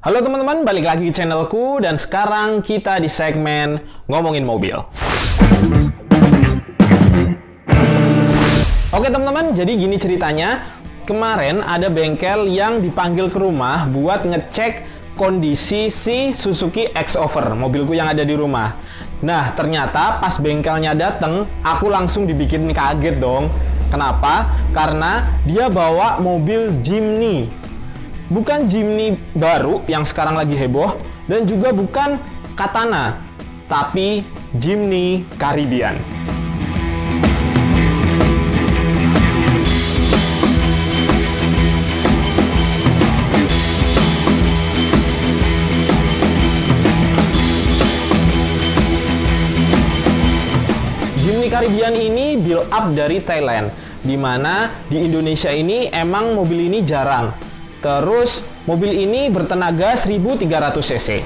Halo teman-teman, balik lagi ke channelku dan sekarang kita di segmen ngomongin mobil. Oke teman-teman, jadi gini ceritanya. Kemarin ada bengkel yang dipanggil ke rumah buat ngecek kondisi si Suzuki X-Over, mobilku yang ada di rumah. Nah, ternyata pas bengkelnya dateng, aku langsung dibikin kaget dong. Kenapa? Karena dia bawa mobil Jimny. Bukan Jimny baru yang sekarang lagi heboh, dan juga bukan Katana, tapi Jimny Caribbean. Jimny Caribbean ini build up dari Thailand, di mana di Indonesia ini emang mobil ini jarang. Terus mobil ini bertenaga 1300 cc.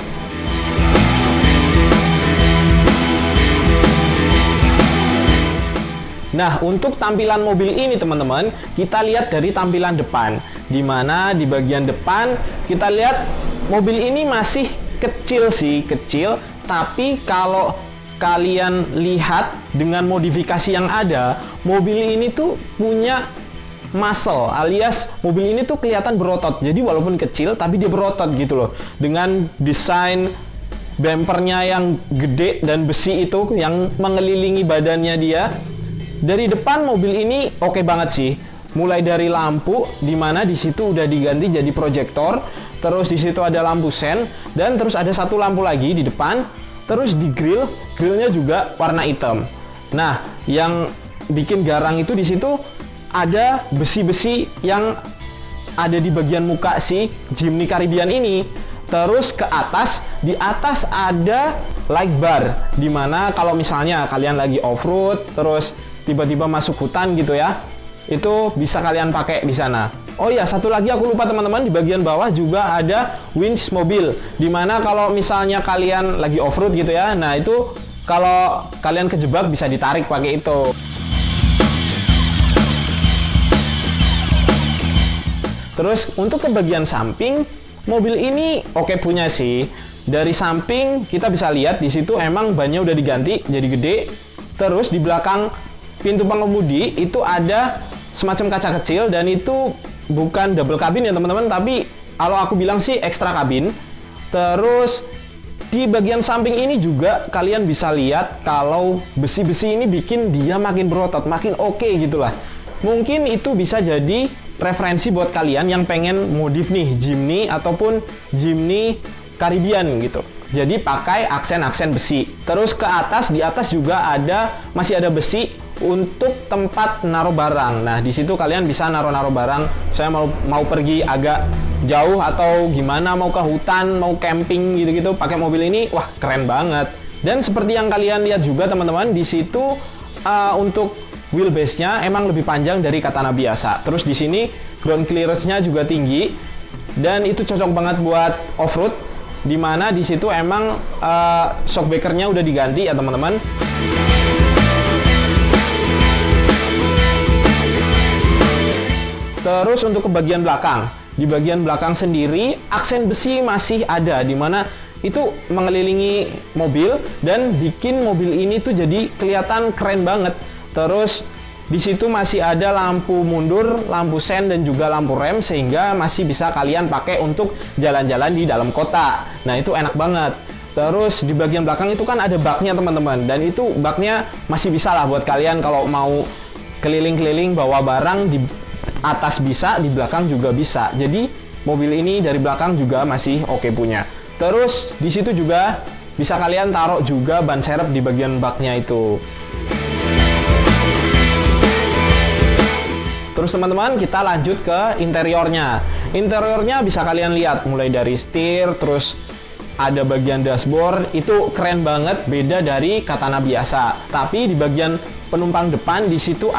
Nah, untuk tampilan mobil ini teman-teman, kita lihat dari tampilan depan, di mana di bagian depan kita lihat mobil ini masih kecil sih, kecil, tapi kalau kalian lihat dengan modifikasi yang ada, mobil ini tuh punya muscle, alias mobil ini tuh kelihatan berotot. Jadi walaupun kecil tapi dia berotot gitu loh. Dengan desain bumpernya yang gede dan besi itu yang mengelilingi badannya dia. Dari depan mobil ini oke banget sih. Mulai dari lampu, dimana di situ udah diganti jadi proyektor. Terus di situ ada lampu sen, dan terus ada satu lampu lagi di depan. Terus di grillnya juga warna hitam. Nah, yang bikin garang itu di situ ada besi-besi yang ada di bagian muka si Jimny Caribbean ini. Terus ke atas, di atas ada light bar, dimana kalau misalnya kalian lagi off-road, terus tiba-tiba masuk hutan gitu ya, itu bisa kalian pakai di sana. Oh ya, satu lagi aku lupa teman-teman, di bagian bawah juga ada winch mobil, dimana kalau misalnya kalian lagi off-road gitu ya, nah itu kalau kalian kejebak bisa ditarik pakai itu. Terus untuk ke bagian samping, mobil ini oke punya sih. Dari samping kita bisa lihat di situ emang bannya udah diganti jadi gede. Terus di belakang pintu pengemudi itu ada semacam kaca kecil, dan itu bukan double cabin ya teman-teman, tapi kalau aku bilang sih extra cabin. Terus di bagian samping ini juga kalian bisa lihat kalau besi-besi ini bikin dia makin berotot, makin oke gitulah. Mungkin itu bisa jadi referensi buat kalian yang pengen modif nih Jimny ataupun Jimny Caribbean gitu. Jadi pakai aksen-aksen besi. Terus ke atas, di atas juga masih ada besi untuk tempat naruh barang. Nah, di situ kalian bisa naruh-naruh barang. Saya mau pergi agak jauh atau gimana, mau ke hutan, mau camping gitu-gitu, pakai mobil ini, wah keren banget. Dan seperti yang kalian lihat juga teman-teman, di situ untuk wheelbase-nya emang lebih panjang dari Katana biasa. Terus di sini ground clearance-nya juga tinggi, dan itu cocok banget buat off-road, dimana di situ emang shock breaker-nya udah diganti ya teman-teman. Terus untuk ke bagian belakang, di bagian belakang sendiri aksen besi masih ada, dimana itu mengelilingi mobil dan bikin mobil ini tuh jadi kelihatan keren banget. Terus di situ masih ada lampu mundur, lampu sen, dan juga lampu rem, sehingga masih bisa kalian pakai untuk jalan-jalan di dalam kota. Nah, itu enak banget. Terus di bagian belakang itu kan ada baknya teman-teman, dan itu baknya masih bisa lah buat kalian kalau mau keliling-keliling bawa barang, di atas bisa, di belakang juga bisa. Jadi mobil ini dari belakang juga masih oke punya. Terus di situ juga bisa kalian taruh juga ban serep di bagian baknya itu. Terus teman-teman, kita lanjut ke interiornya. Interiornya bisa kalian lihat mulai dari setir, terus ada bagian dashboard, itu keren banget, beda dari Katana biasa. Tapi di bagian penumpang depan di situ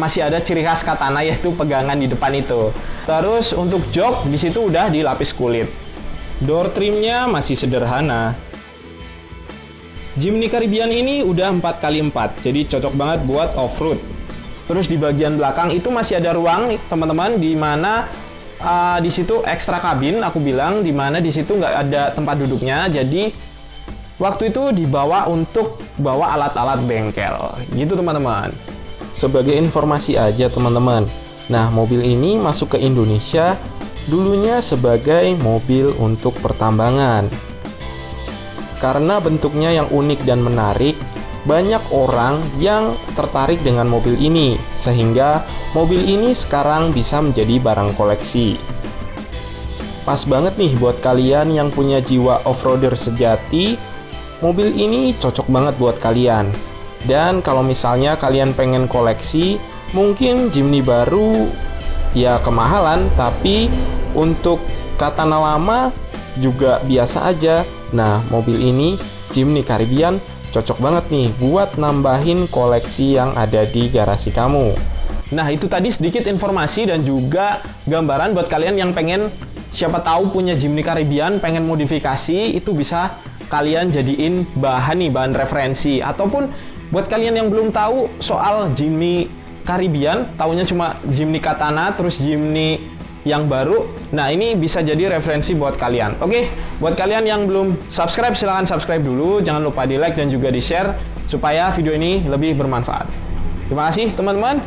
masih ada ciri khas Katana, yaitu pegangan di depan itu. Terus untuk jok di situ udah dilapis kulit. Door trimnya masih sederhana. Jimny Caribbean ini udah 4x4, jadi cocok banget buat off-road. Terus di bagian belakang itu masih ada ruang teman-teman, di mana di situ ekstra kabin, aku bilang, dimana di situ nggak ada tempat duduknya. Jadi waktu itu dibawa untuk bawa alat-alat bengkel, gitu teman-teman. Sebagai informasi aja teman-teman. Nah, mobil ini masuk ke Indonesia dulunya sebagai mobil untuk pertambangan. Karena bentuknya yang unik dan menarik, banyak orang yang tertarik dengan mobil ini, sehingga mobil ini sekarang bisa menjadi barang koleksi. Pas banget nih buat kalian yang punya jiwa off-roader sejati, mobil ini cocok banget buat kalian. Dan kalau misalnya kalian pengen koleksi, mungkin Jimny baru ya kemahalan, tapi untuk Katana lama juga biasa aja. Nah, mobil ini Jimny Caribbean cocok banget nih buat nambahin koleksi yang ada di garasi kamu. Nah, itu tadi sedikit informasi dan juga gambaran buat kalian yang pengen, siapa tahu punya Jimny Caribbean, pengen modifikasi, itu bisa kalian jadiin bahan referensi. Ataupun buat kalian yang belum tahu soal Jimny Caribbean, taunya cuma Jimny Katana, terus Jimny yang baru. Nah, ini bisa jadi referensi buat kalian. Oke, buat kalian yang belum subscribe, silahkan subscribe dulu. Jangan lupa di like dan juga di share supaya video ini lebih bermanfaat. Terima kasih teman-teman.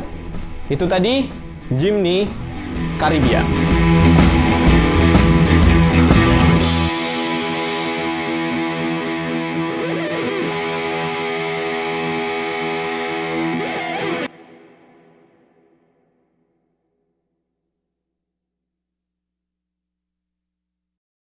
Itu tadi Jimny Caribbean.